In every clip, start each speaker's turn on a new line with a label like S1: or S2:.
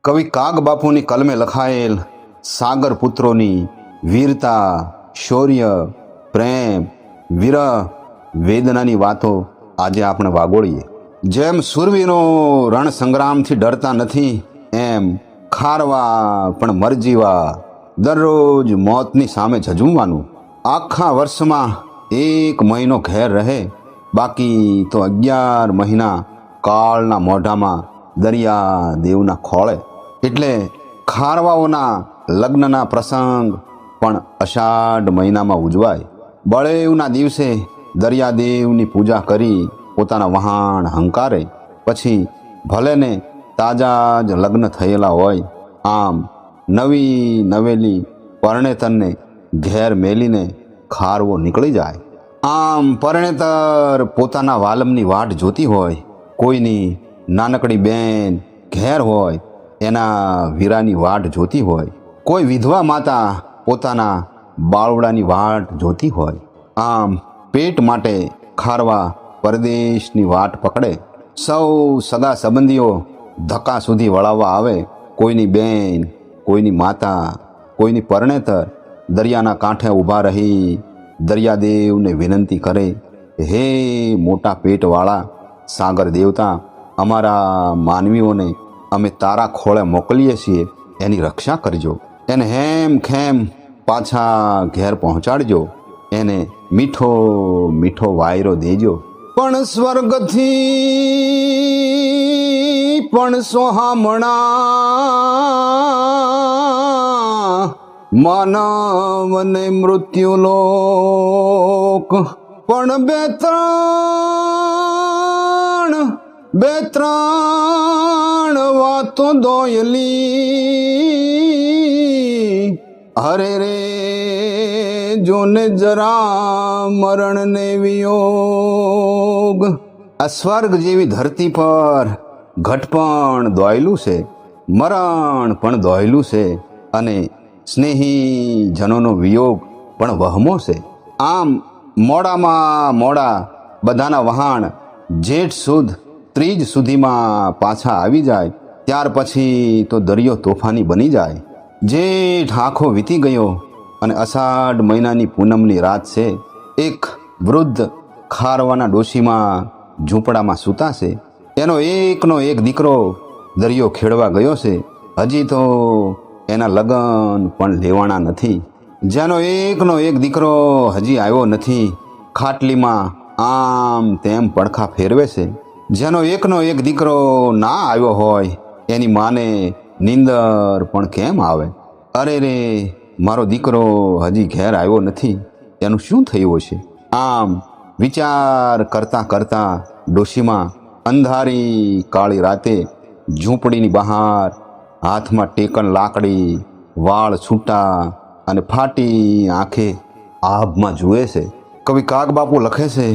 S1: કવિ કાગ બાપુની કલમે લખાયેલ સાગર પુત્રોની વીરતા, શૌર્ય, પ્રેમ, વિરહ, વેદનાની વાતો આજે આપણે વાગોળીએ. જેમ શૂરવીરો રણ સંગ્રામથી ડરતા નથી, એમ ખારવા પણ મરજીવા દરરોજ મોતની સામે ઝઝૂમવાનું. આખા વર્ષમાં 1 મહિનો ઘેર રહે, બાકી તો 11 મહિના કાળના મોઢામાં દરિયા દેવના ખોળે. એટલે ખારવાઓના લગ્નના પ્રસંગ પણ અષાઢ મહિનામાં ઉજવાય. બળેવના દિવસે દરિયાદેવની પૂજા કરી પોતાના વહાણ હંકારે. પછી ભલેને તાજા જ લગ્ન થયેલા હોય, આમ નવી નવેલી પરણેતરને ઘેર મેલીને ખારવો નીકળી જાય. આમ પરણેતર પોતાના વાલમની વાટ જોતી હોય, કોઈની નાનકડી બેન ઘેર હોય એના વીરાની વાટ જોતી હોય, કોઈ વિધવા માતા પોતાના બાળવડાની વાટ જોતી હોય. આમ પેટ માટે ખારવા પરદેશની વાટ પકડે. સૌ સગા સંબંધીઓ ધક્કા સુધી વળાવવા આવે. કોઈની બેન, કોઈની માતા, કોઈની પરણેતર દરિયાના કાંઠે ઊભા રહી દરિયાદેવને વિનંતી કરે, હે મોટા પેટવાળા સાગર દેવતા, અમારા માનવીઓને અમે તારા ખોળે મોકલીએ છીએ, એની રક્ષા કરજો. એને હેમ ખેમ પાછા ઘેર પહોંચાડજો. એને મીઠો મીઠો વાયરો દેજો. પણ સ્વર્ગથી પણ સોહામણા માનવને મૃત્યુલોક. પણ બે ત્રણ વાતો દોયલી, હરે રે જોને જરા મરણને વિયોગ. આ સ્વર્ગ જેવી ધરતી પર ઘટપણ દોયલું છે, મરણ પણ દોયલું છે, અને સ્નેહી જનોનો વિયોગ પણ વહમો છે. આમ મોડામાં મોડા બધાના વહાણ જેઠ સુદ ત્રીજ સુધીમાં પાછા આવી જાય. ત્યાર પછી તો દરિયો તોફાની બની જાય. જેઠ આખો વીતી ગયો અને અષાઢ મહિનાની પૂનમની રાત છે. એક વૃદ્ધ ખારવાના ડોશીમાં ઝૂંપડામાં સૂતા છે. એનો એકનો એક દીકરો દરિયો ખેડવા ગયો છે. હજી તો એના લગ્ન પણ લેવાના નથી. જેનો એકનો એક દીકરો હજી આવ્યો નથી, ખાટલીમાં આમ તેમ પડખા ફેરવે છે. જેનો એકનો એક દીકરો ના આવ્યો હોય, એની માને નીંદર પણ કેમ આવે? અરે રે, મારો દીકરો હજી ઘેર આવ્યો નથી, એનું શું થયું હશે? આમ વિચાર કરતાં કરતાં ડોશીમાં અંધારી કાળી રાતે ઝૂંપડીની બહાર હાથમાં ટેકન લાકડી, વાળ છૂટા અને ફાટી આંખે આભમાં જુએ છે. કવિ કાગ બાપુ લખે છે,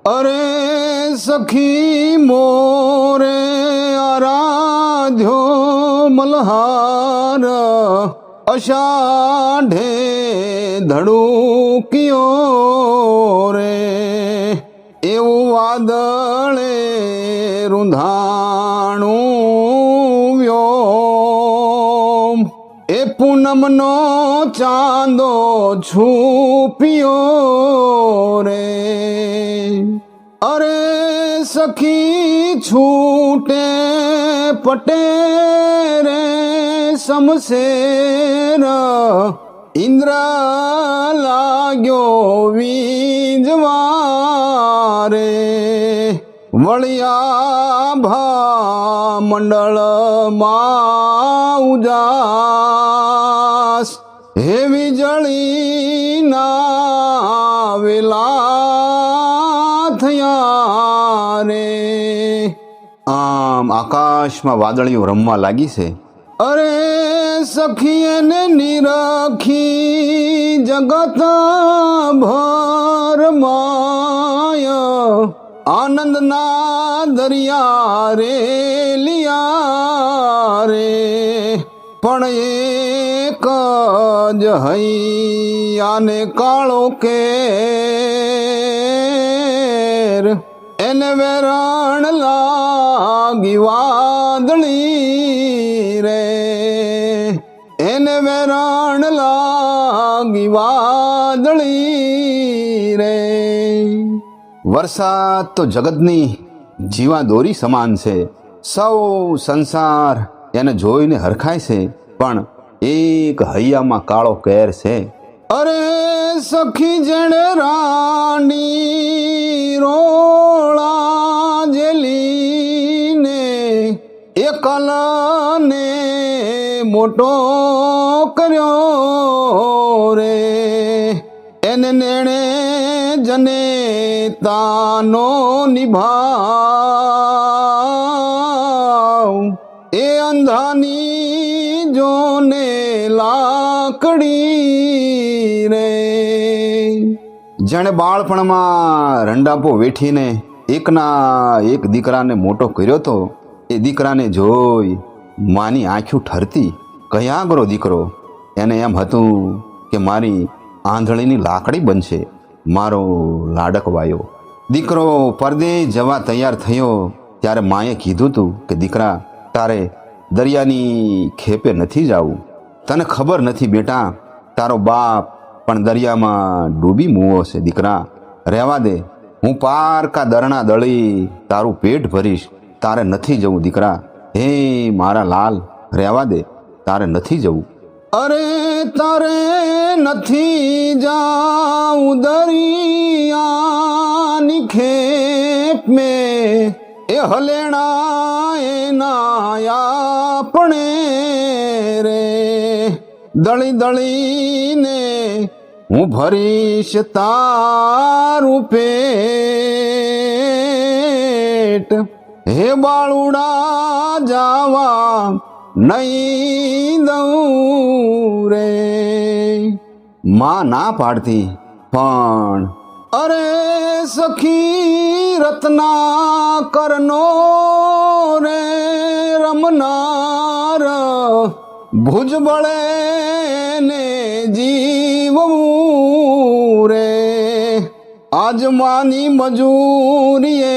S1: અરે સખી મોરે આરાધ્યો મલ્હાર, અષાઢે ધડુકિયો રે, એવું વાદળે રૂંધાણું વ્યોમ, એ પૂનમનો ચાંદો છુપિયો રે. અરે સખી છૂટે પટે રે શમશેર, ઇન્દ્ર લાગ્યો વીજવા રે, વળિયા ભા મંડળમાં ઉજાસ, હે વીજળીના વેલા થયા રે. આમ આકાશમાં વાદળીઓ રમવા લાગી છે. અરે સખી એને નિરખી જગત ભરમાય, આનંદના દરિયા રે લિયા રે, પણ એક જ હૈયાને કાળો કેર, એને વેરણ લાગી વાદળી રે. લાગી વાદળી રે. વરસાદ તો જગતની જીવાદોરી સમાન છે. સૌ સંસાર એને જોઈને હરખાય છે, પણ એક હૈયામાં કાળો કેર છે. અરે સખી જેણે રાણી રોળા જેલીને એકલને મોટો કર્યો રે, એને નેણે જને તાનો નિભાવ, એ અંધાની જોને લાકડી રે. જેણે બાળપણમાં રંડાપો વેઠીને એકના એક દીકરાને મોટો કર્યો તો, એ દીકરાને જોઈ માની આંખું ઠરતી. કયાગરો દીકરો, એને એમ હતું કે મારી આંધળીની લાકડી બનશે. મારો લાડકવાયો દીકરો પરદેશ જવા તૈયાર થયો ત્યારે માએ કીધું તું કે દીકરા, તારે દરિયાની ખેપે નથી જાવું. તને ખબર નથી બેટા, તારો બાપ પણ દરિયામાં ડૂબી મૂવો છે. દીકરા, રહેવા દે, હું પારકા દરણા દળી તારું પેટ ભરીશ. તારે નથી જવું દીકરા. હે મારા લાલ, રહેવા દે, તારે નથી જવું. અરે તારે નથી જાઉં દરિયાની ખેપ મેં, એ હલેણા એના આપણે રે. દળી દળીને હું ભરીશ તારું પેટ, હે બાળુડા જાવા નહીં દઉં રે. માં ના પાડતી, પણ અરે સખી રત્નાકરનો રે રમનાર, ભુજબળે ને જીવવું રે. આજ માની મજૂરીએ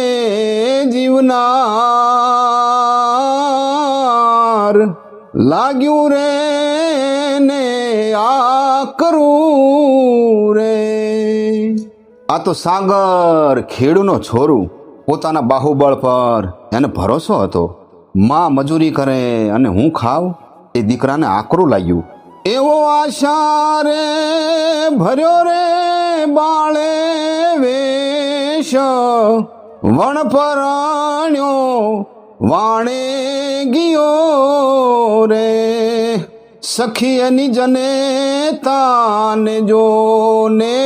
S1: જીવનાર, લાગ્યું રે ને આ કરું રે. આ તો સાગર ખેડૂનો છોરું, પોતાના બાહુબળ પર એને ભરોસો હતો. માં મજૂરી કરે અને હું ખાવ, એ દીકરાને આકરું લાગ્યું. એવો આશા રે ભર્યો રે બાળે વેશ, વણ પરાણ્યો વાણે ગયો રે. સખી એની જને તાને જોને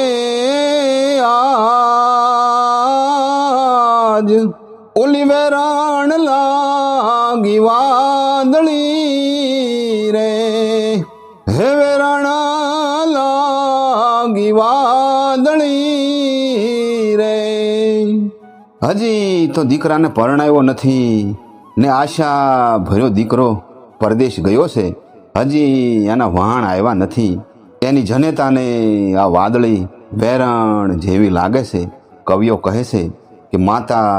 S1: આજ, ઓલી વેરાણ લાગી વાદળી રે. હે વેરાણ લાગી વાદળી રે. હજી તો દીકરાને પરણાયો નથી ને આશા ભર્યો દીકરો પરદેશ ગયો છે. હજી એના વાણ આવ્યા નથી. એની જનેતાને આ વાદળી વેરણ જેવી લાગે છે. કવિઓ કહે છે કે માતા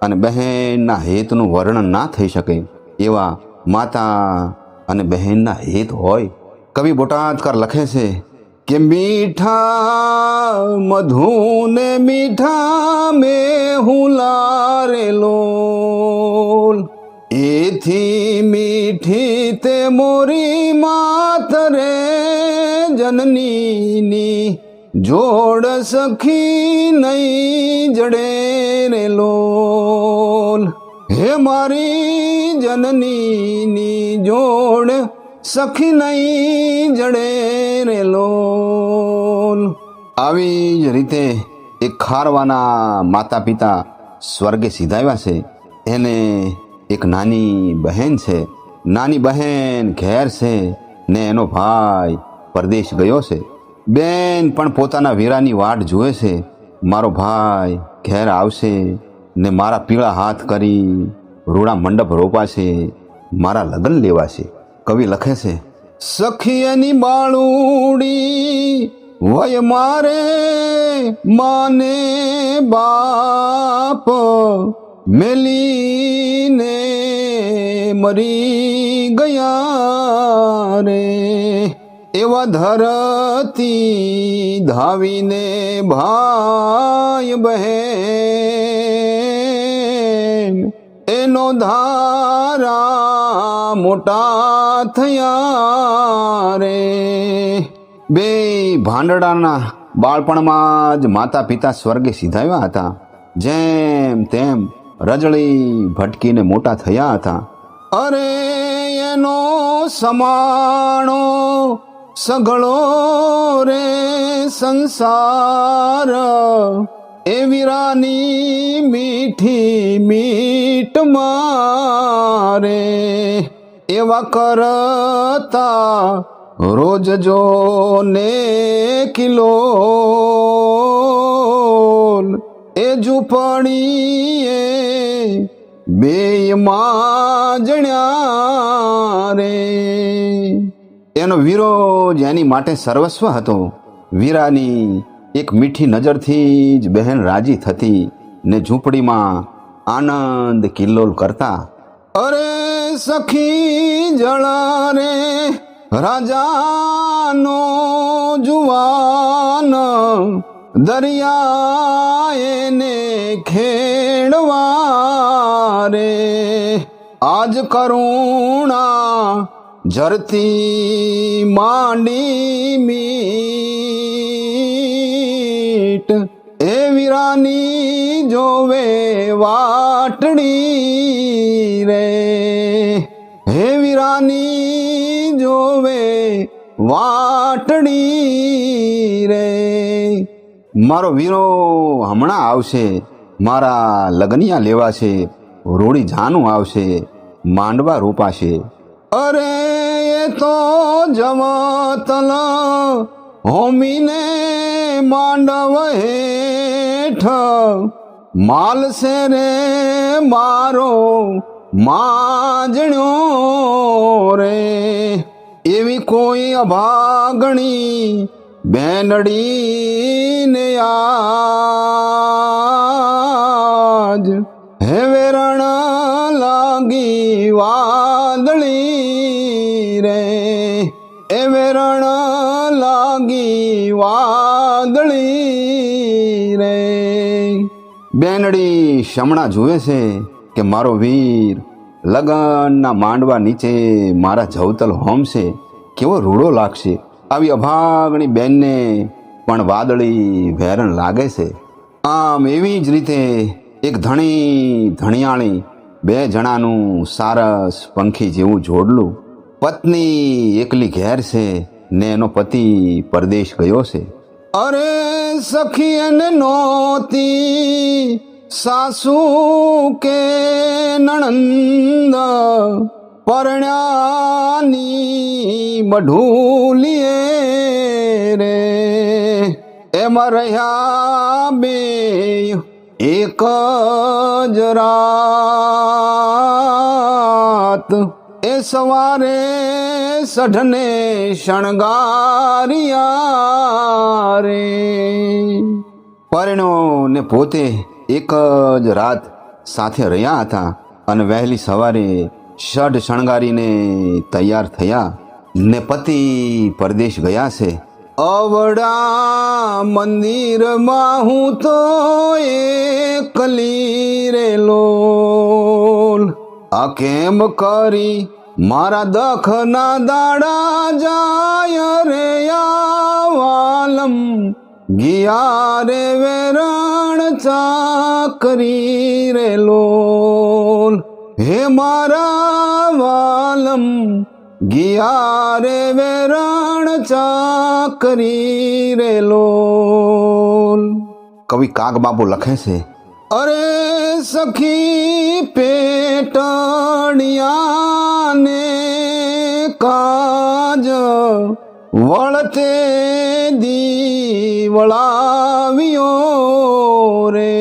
S1: અને બહેનના હેતનું વર્ણન ના થઈ શકે એવા માતા અને બહેનના હેત હોય. કવિ બોટાદકર લખે છે કે મીઠા મધુને મીઠા મેં હું લારેલો, એથી મીઠી તે મોરી માત રે જનનીની, જોડ સખી નહીં જડે રે લોલ. હે મારી જનનીની જોડ સખી નહીં જડે રે લોલ. આવી જ રીતે એક ખારવાના માતા પિતા સ્વર્ગે સીધાવ્યા છે. એને એક નાની બહેન છે. નાની બહેન ઘેર છે ને એનો ભાઈ પરદેશ ગયો છે. બેન પણ પોતાના વીરાની વાટ જુએ છે. મારો ભાઈ ઘેર આવશે ને મારા પીળા હાથ કરી રૂડા મંડપ રોપાશે, મારા લગ્ન લેવાશે. કવિ લખે છે સખી એની બાળુડી વય મારે માને બાપ, મેલીને મરી ગયા રે. એવા ધરતી ધાવીને ભાઈ બહેન એનો ધારા મોટા થયા રે. બે ભાંડડાના બાળપણમાં જ માતા પિતા સ્વર્ગે સિધાવ્યા હતા. જેમ તેમ રજળી ભટકીને મોટા થયા હતા. અરે એનો સમાણો સઘળો રે સંસાર એ વીરાની મીઠી મીઠ મારે. એવા કરતા રોજ જો ને કિલોલ એ ઝૂંપડીએ બે માજણ્યા રે. એનો વીરો જેની માટે સર્વસ્વ હતો. વીરાની એક મીઠી નજરથી જ બહેન રાજી થતી ને ઝૂંપડીમાં આનંદ કિલ્લોલ કરતા. અરે સખી જળા રે રાજાનો જુવાન દરિયાએ ને ખેડવા રે. આજ કરુણા જરતી માંડી મીટ એ વીરાની જોવે વાટડી રે. હે વીરાની જોવે વાટડી રે. મારો વીરો હમણાં આવશે, મારા લગનિયા લેવાશે, રોડી જાનું આવશે, માંડવા રોપાશે. અરે એ તો જવતલ હોમીને માંડવ હેઠ માલશે રે મારો માજણ્યો રે. એવી કોઈ અભાગણી બેનડી ને આજ હે વેરણ લાગી વાદળી રે. એ વેરણ લાગી વાદળી રે. બેનડી શમણા જુએ છે કે મારો વીર લગનના માંડવા નીચે મારા જવતલ હોમશે, કેવો રૂડો લાગશે. આવી અભાગણી બેનને પણ વાદળી વેરણ લાગે છે. આમ એવી જ રીતે એક ધણી ધણિયાળી બે જણાનું સારસ પંખી જેવું જોડલું. પત્ની એકલી ઘેર છે ને એનો પતિ પરદેશ ગયો છે. અરે સખી એને નોતી સાસુ કે નણંદ પરણ્યાની મઢુલીએ રે. એમાં રહ્યા બે એક જ રાત. એ સવારે સઢને શણગારિયા રે. પરણો ને પોતે એક જ રાત સાથે રહ્યા હતા અને વહેલી સવારે ષઢ શણગારીને તૈયાર થયા ને પતિ પરદેશ ગયા છે. અવડા મંદિરમાં હું તો એકલી રેલો. આ કેમ કરી મારા દખના દાડા જાય રે વાલમ. ગયા રે વેરણ ચાકરી રેલો. હે મારા વાલમ ગયા રે વેરણ ચાકરી રેલો. કવિ કાગબાબુ લખે છે. અરે સખી પેટણિયાને કાજ વળતે દીવળાવ્યો રે.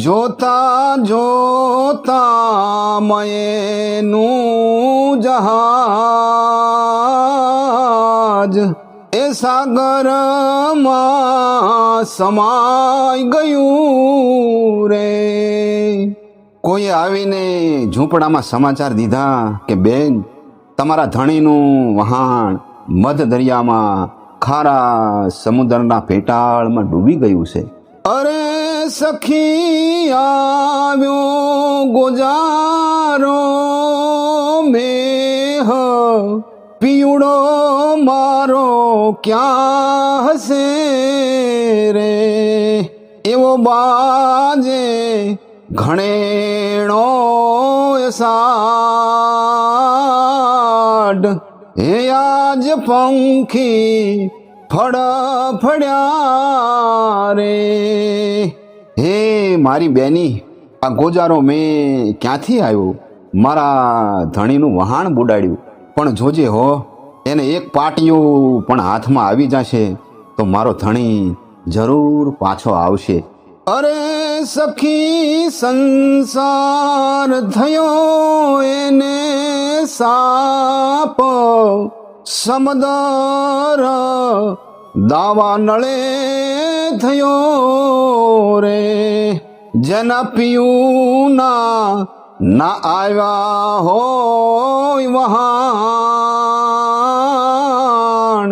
S1: જોતા જોતા મયેનું જહાજ એ સાગરમાં સમાઈ ગયું રે. કોઈએ આવીને ઝૂંપડામાં સમાચાર દીધા કે બેન, તમારા ધણીનું વહાણ મધ દરિયામાં ખારા સમુદ્રના પેટાળમાં ડૂબી ગયું છે. અરે સખી આવ્યો ગોજારો મેહ, પીવડો મારો ક્યાં હશે રે, એવો બાજે ઘણેણો સાડ, હે આજ પંખી ફડફડ્યા રે. હે મારી બેની, આ ગોજારો મેં ક્યાંથી આવ્યો? મારા ધણીનું વહાણ બુડાડ્યું. પણ જોજે હો, એને એક પાટિયું પણ હાથમાં આવી જશે તો મારો ધણી જરૂર પાછો આવશે. અરે સખી સંસાર થયો એને સાપ, સમદર દાવા નળે થયો રે, જેના પિયું ના આવ્યા હોય વહાણ,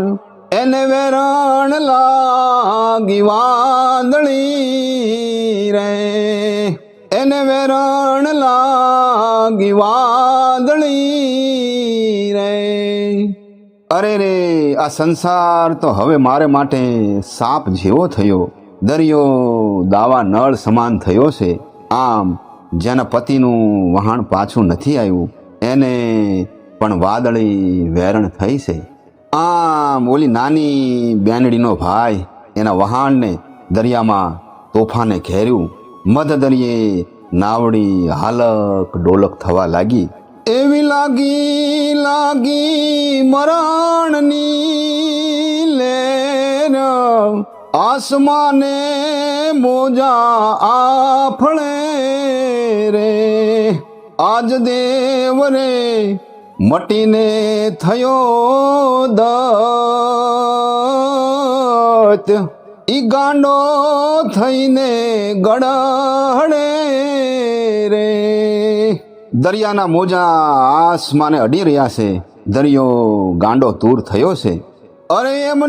S1: એને વેરણ લાગી વાદળી રે, એને વેરણ લાગી વાદળી રે. અરે રે, આ સંસાર તો હવે મારે માટે સાપ જેવો થયો, દરિયો દાવા નળ સમાન થયો છે. આમ જેના પતિનું વહાણ પાછું નથી આવ્યું એને પણ વાદળી વેરણ થઈ છે. આમ ઓલી નાની બેનડીનો ભાઈ એના વહાણને દરિયામાં તોફાને ઘેર્યું. મધ દરિયે નાવડી હાલક ડોલક થવા લાગી. એવી લાગી મરણની લેર, આસમાને મોજા આફળે રે, આજ દેવરે મટીને થયો દત્ત, ઈ ગાંડો થઈને ગળહડે રે. દરિયાના મોજા આસમાને અડી રહ્યા છે, દરિયો ગાંડો તૂર થયો છે. અરે એમ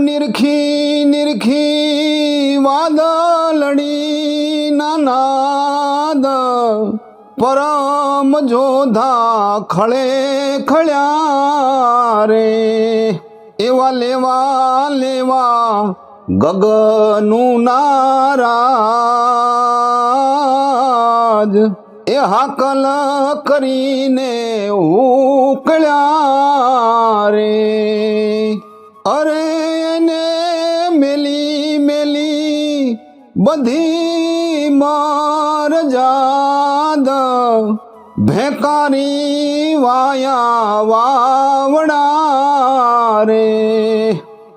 S1: નિરખી વાદળડી નાદ, પરમ જોધા ખળે ખળ્યા રે, એવા લેવા ગગનું નારાજ, એ હાકલ કરીને ઉકળ્યા રે. અરે એને મેલી બધી માર જાદ, ભેકારી વાયા વાવડા રે,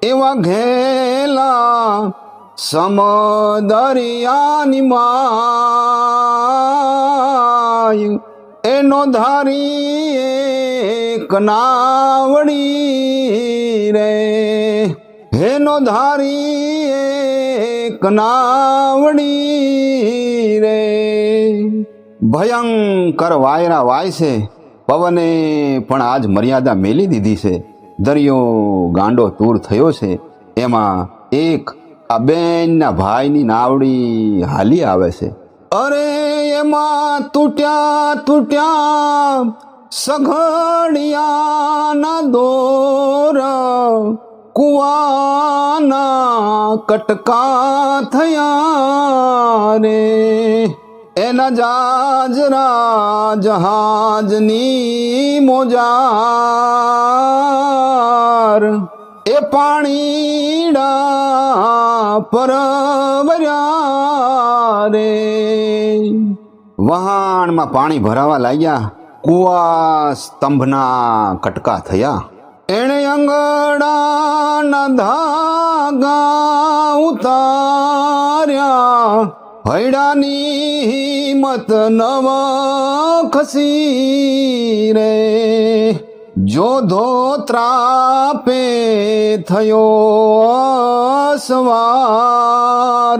S1: એવા ઘેલા સમદરિયાની માય, એનો ધારી એક નાવડી રે, એનો ધારી એક નાવડી રે. ભયંકર વાયરા વાય છે, પવને પણ આજ મર્યાદા મેલી દીધી છે. દરિયો ગાંડો તૂર થયો છે. એમાં એક આ બેનના ભાઈની નાવડી હાલી આવે છે. અરે એમાં તૂટ્યા સઘડિયાના દોર, કુવાના કટકા થયા રે, એના જાજરા જહાજની મોજાર, એ પાણીડા પરવર્યા રે. વહાણમાં પાણી ભરાવા લાગ્યા, કુવા સ્તંભના કટકા થયા. એણે અંગડાના ધાગા ઉતાર્યા, હૈડાની હિંમત નવ ખસી રે, જોધો ત્રાપે થયો સવાર.